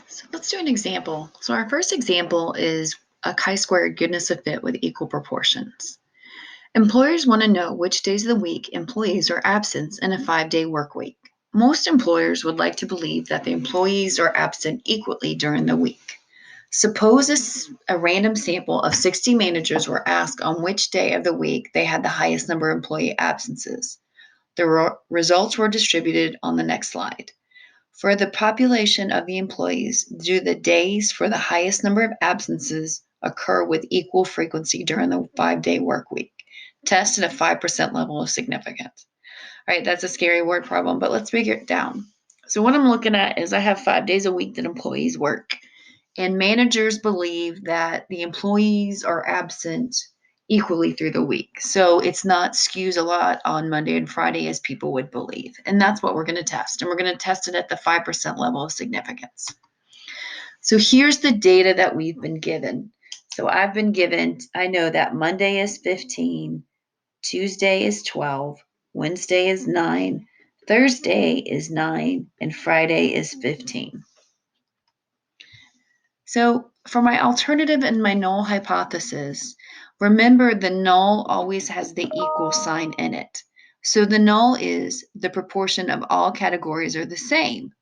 So let's do an example. So our first example is a chi-squared goodness of fit with equal proportions. Employers want to know which days of the week employees are absent in a 5-day work week. Most employers would like to believe that the employees are absent equally during the week. Suppose a random sample of 60 managers were asked on which day of the week they had the highest number of employee absences. The results were distributed on the next slide. For the population of the employees, do the days for the highest number of absences occur with equal frequency during the 5-day work week? Test at a 5% level of significance. All right, that's a scary word problem, but let's break it down. So what I'm looking at is I have 5 days a week that employees work, and managers believe that the employees are absent equally through the week. So it's not skews a lot on Monday and Friday as people would believe. And that's what we're going to test. And we're going to test it at the 5% level of significance. So here's the data that we've been given. So I've been given, I know that Monday is 15, Tuesday is 12, Wednesday is 9, Thursday is 9, and Friday is 15. So for my alternative and my null hypothesis, remember the null always has the equal sign in it. So the null is the proportion of all categories are the same.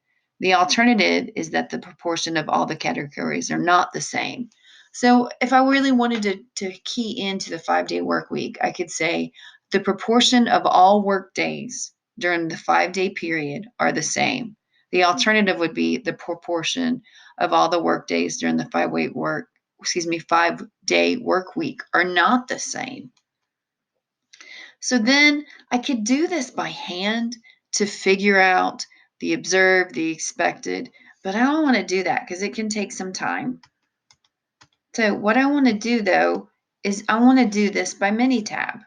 The alternative is that the proportion of all the categories are not the same. So if I really wanted to key into the 5-day work week, I could say the proportion of all work days during the 5-day period are the same. The alternative would be the proportion of all the work days during the 5-day work week are not the same. So then I could do this by hand to figure out the observed, the expected, but I don't want to do that because it can take some time. So what I want to do though is I want to do this by Minitab.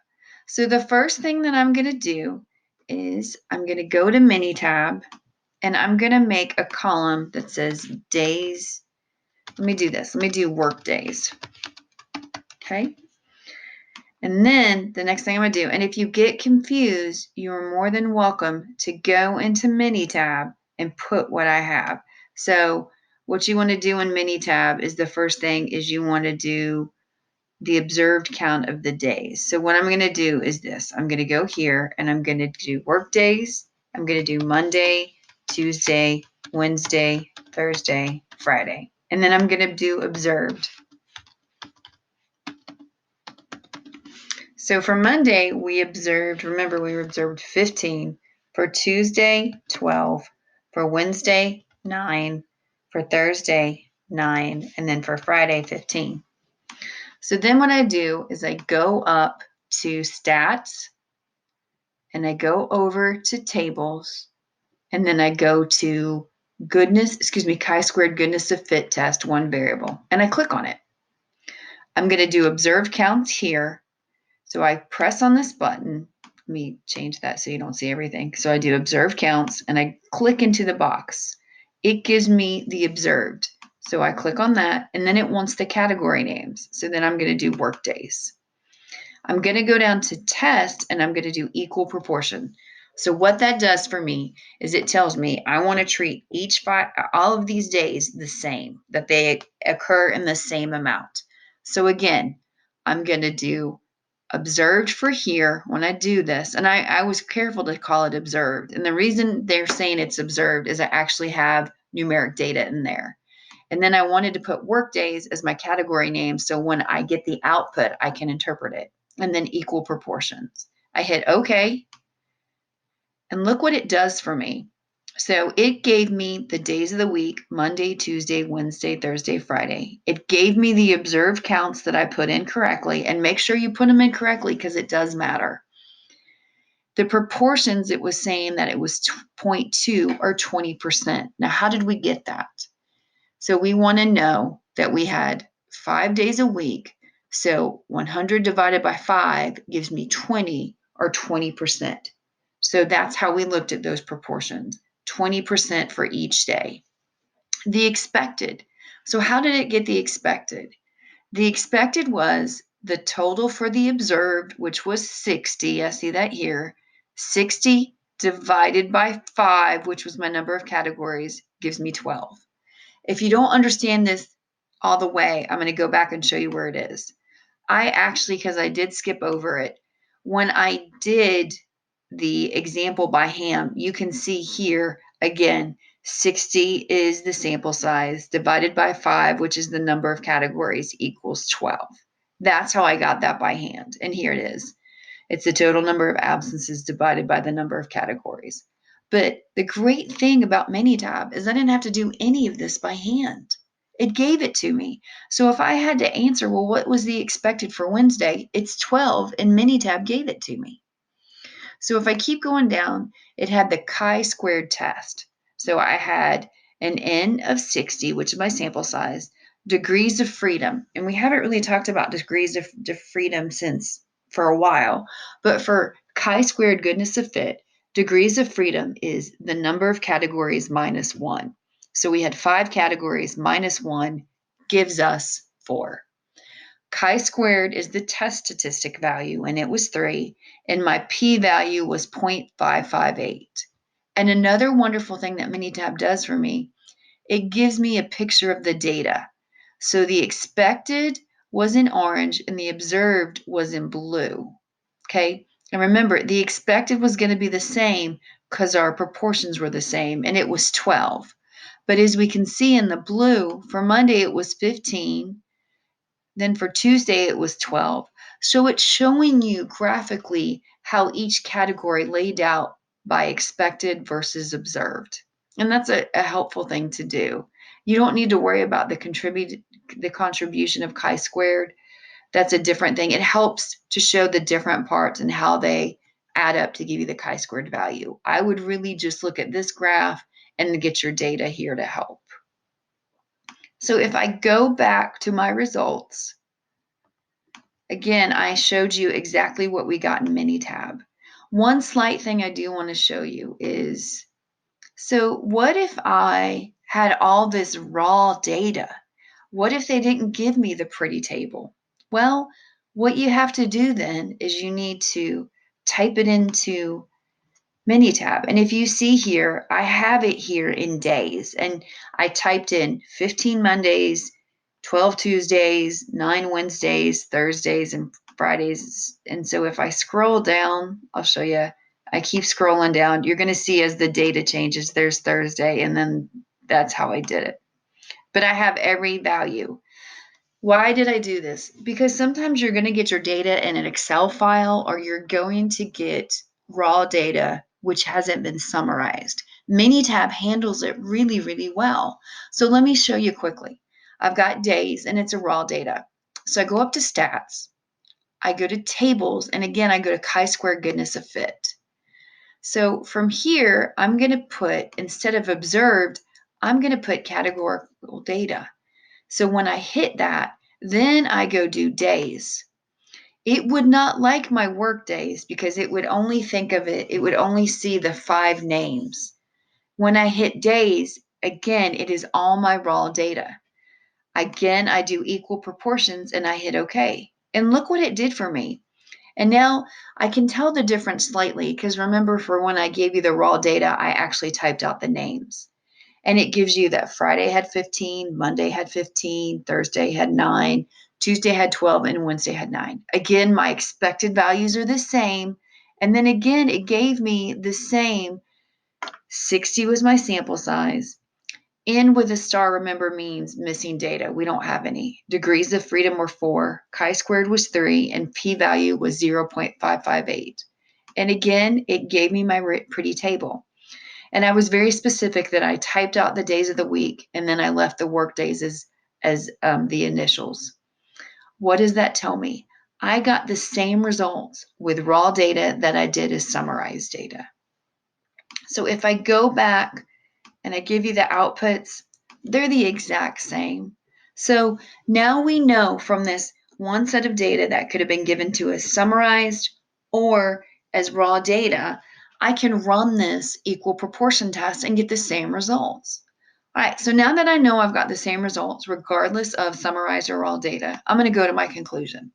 So the first thing that I'm going to do is I'm going to go to Minitab and I'm going to make a column that says days. Let me do this. Let me do work days. Okay. And then the next thing I'm going to do, and if you get confused, you're more than welcome to go into Minitab and put what I have. So what you want to do in Minitab is the first thing is you want to do the observed count of the days. So what I'm going to do is this. I'm going to go here and I'm going to do work days. I'm going to do Monday, Tuesday, Wednesday, Thursday, Friday. And then I'm going to do observed. So for Monday, we observed 15. For Tuesday, 12. For Wednesday, 9. For Thursday, 9. And then for Friday, 15. So then what I do is I go up to stats and I go over to tables and then I go to chi-squared goodness of fit test, one variable, and I click on it. I'm going to do observed counts here. So I press on this button. Let me change that so you don't see everything. So I do observed counts and I click into the box. It gives me the observed. So I click on that and then it wants the category names. So then I'm going to do work days. I'm going to go down to test and I'm going to do equal proportion. So what that does for me is it tells me I want to treat all of these days the same, that they occur in the same amount. So again, I'm going to do observed for here when I do this. And I was careful to call it observed. And the reason they're saying it's observed is I actually have numeric data in there. And then I wanted to put work days as my category name. So when I get the output, I can interpret it. And then equal proportions. I hit OK. And look what it does for me. So it gave me the days of the week, Monday, Tuesday, Wednesday, Thursday, Friday. It gave me the observed counts that I put in correctly. And make sure you put them in correctly because it does matter. The proportions, it was saying that it was 0.2 or 20%. Now, how did we get that? So we want to know that we had 5 days a week. So 100 divided by 5 gives me 20 or 20%. So that's how we looked at those proportions, 20% for each day. The expected. So how did it get the expected? The expected was the total for the observed, which was 60. I see that here. 60 divided by 5, which was my number of categories, gives me 12. If you don't understand this all the way, I'm going to go back and show you where it is. I actually, because I did skip over it, when I did the example by hand, you can see here again, 60 is the sample size divided by 5, which is the number of categories, equals 12. That's how I got that by hand. And here it is. It's the total number of absences divided by the number of categories. But the great thing about Minitab is I didn't have to do any of this by hand. It gave it to me. So if I had to answer, well, what was the expected for Wednesday? It's 12, and Minitab gave it to me. So if I keep going down, it had the chi-squared test. So I had an N of 60, which is my sample size, degrees of freedom. And we haven't really talked about degrees of freedom since for a while, but for chi-squared goodness of fit, degrees of freedom is the number of categories minus 1. So we had 5 categories minus 1 gives us 4. Chi-squared is the test statistic value, and it was 3, and my p-value was 0.558. And another wonderful thing that Minitab does for me, it gives me a picture of the data. So the expected was in orange, and the observed was in blue. Okay, and remember, the expected was going to be the same because our proportions were the same, and it was 12. But as we can see in the blue, for Monday it was 15, then for Tuesday, it was 12. So it's showing you graphically how each category laid out by expected versus observed. And that's a helpful thing to do. You don't need to worry about the contribution of chi-squared. That's a different thing. It helps to show the different parts and how they add up to give you the chi-squared value. I would really just look at this graph and get your data here to help. So if I go back to my results, again, I showed you exactly what we got in Minitab. One slight thing I do want to show you is, so what if I had all this raw data? What if they didn't give me the pretty table? Well, what you have to do then is you need to type it into Minitab. And if you see here, I have it here in days. And I typed in 15 Mondays, 12 Tuesdays, 9 Wednesdays, Thursdays, and Fridays. And so if I scroll down, I'll show you. I keep scrolling down. You're going to see as the data changes, there's Thursday, and then that's how I did it. But I have every value. Why did I do this? Because sometimes you're going to get your data in an Excel file, or you're going to get raw data which hasn't been summarized. Minitab handles it really, really well. So let me show you quickly. I've got days and it's a raw data. So I go up to stats, I go to tables, and again, I go to chi-square goodness of fit. So from here, I'm going to put, instead of observed, I'm going to put categorical data. So when I hit that, then I go do days. It would not like my work days because it would only think of it, it would only see the 5 names. When I hit days, again, it is all my raw data. Again, I do equal proportions and I hit OK. And look what it did for me. And now I can tell the difference slightly because remember, for when I gave you the raw data, I actually typed out the names. And it gives you that Friday had 15, Monday had 15, Thursday had 9, Tuesday had 12, and Wednesday had 9. Again, my expected values are the same. And then again, it gave me the same. 60 was my sample size. N with a star, remember, means missing data. We don't have any. Degrees of freedom were 4, chi-squared was 3, and p-value was 0.558. And again, it gave me my pretty table. And I was very specific that I typed out the days of the week and then I left the work days as the initials. What does that tell me? I got the same results with raw data that I did as summarized data. So if I go back and I give you the outputs, they're the exact same. So now we know from this one set of data that could have been given to us summarized or as raw data, I can run this equal proportion test and get the same results. All right, so now that I know I've got the same results, regardless of summarized or raw data, I'm going to go to my conclusion.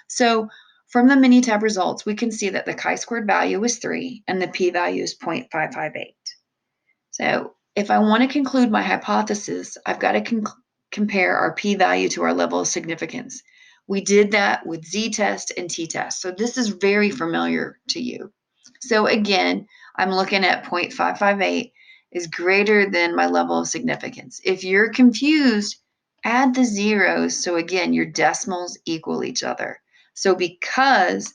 So from the Minitab results, we can see that the chi-squared value is 3 and the p-value is 0.558. So if I want to conclude my hypothesis, I've got to compare our p-value to our level of significance. We did that with z-test and t-test. So this is very familiar to you. So again, I'm looking at 0.558 is greater than my level of significance. If you're confused, add the zeros. So again, your decimals equal each other. So because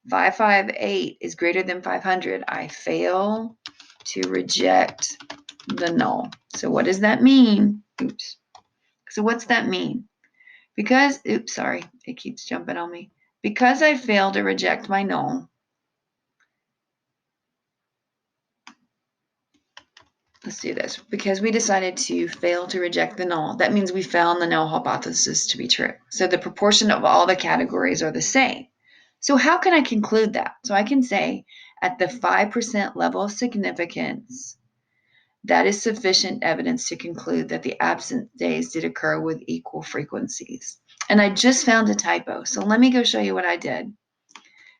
558 is greater than 500, I fail to reject the null. So what does that mean? Oops. So what's that mean? Because, oops, sorry, it keeps jumping on me. Because I failed to reject my null, let's do this. Because we decided to fail to reject the null, that means we found the null hypothesis to be true. So the proportion of all the categories are the same. So how can I conclude that? So I can say at the 5% level of significance, that is sufficient evidence to conclude that the absent days did occur with equal frequencies. And I just found a typo. So let me go show you what I did.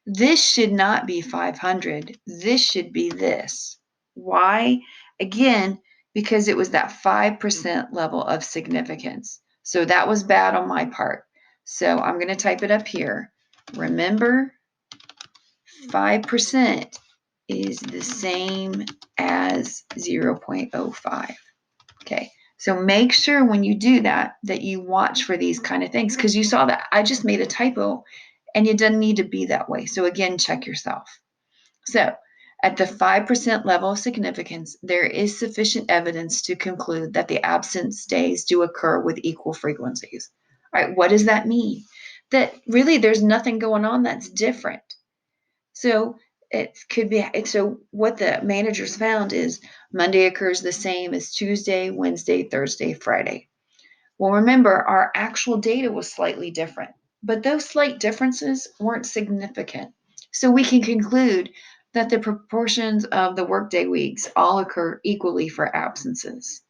This should not be 500. This should be this. Why? Again, because it was that 5% level of significance. So that was bad on my part. So I'm going to type it up here. Remember, 5% is the same as 0.05. Okay, so make sure when you do that, that you watch for these kind of things, because you saw that I just made a typo and it doesn't need to be that way. So again, check yourself. So at the 5% level of significance, there is sufficient evidence to conclude that the absence days do occur with equal frequencies. All right, what does that mean? That really there's nothing going on that's different. So it could be, so what the managers found is Monday occurs the same as Tuesday, Wednesday, Thursday, Friday. Well, remember, our actual data was slightly different, but those slight differences weren't significant. So we can conclude that the proportions of the workday weeks all occur equally for absences.